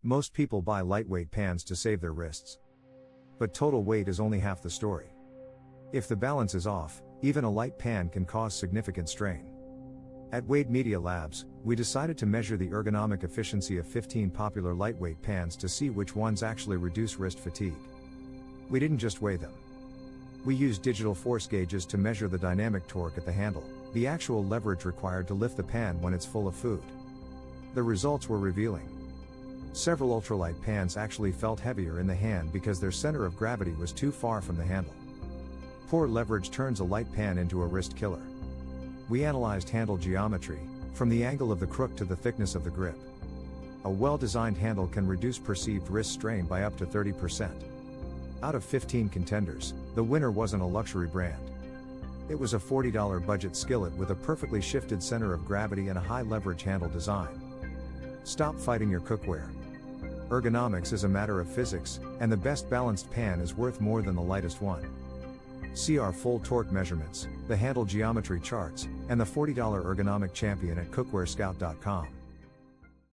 Most people buy lightweight pans to save their wrists. But total weight is only half the story. If the balance is off, even a light pan can cause significant strain. At Wade Media Labs, we decided to measure the ergonomic efficiency of 15 popular lightweight pans to see which ones actually reduce wrist fatigue. We didn't just weigh them. We used digital force gauges to measure the dynamic torque at the handle, the actual leverage required to lift the pan when it's full of food. The results were revealing. Several ultralight pans actually felt heavier in the hand because their center of gravity was too far from the handle. Poor leverage turns a light pan into a wrist killer. We analyzed handle geometry, from the angle of the crook to the thickness of the grip. A well-designed handle can reduce perceived wrist strain by up to 30%. Out of 15 contenders, the winner wasn't a luxury brand. It was a $40 budget skillet with a perfectly shifted center of gravity and a high leverage handle design. Stop fighting your cookware. Ergonomics is a matter of physics, and the best balanced pan is worth more than the lightest one. See our full torque measurements, the handle geometry charts, and the $40 ergonomic champion at cookwarescout.com.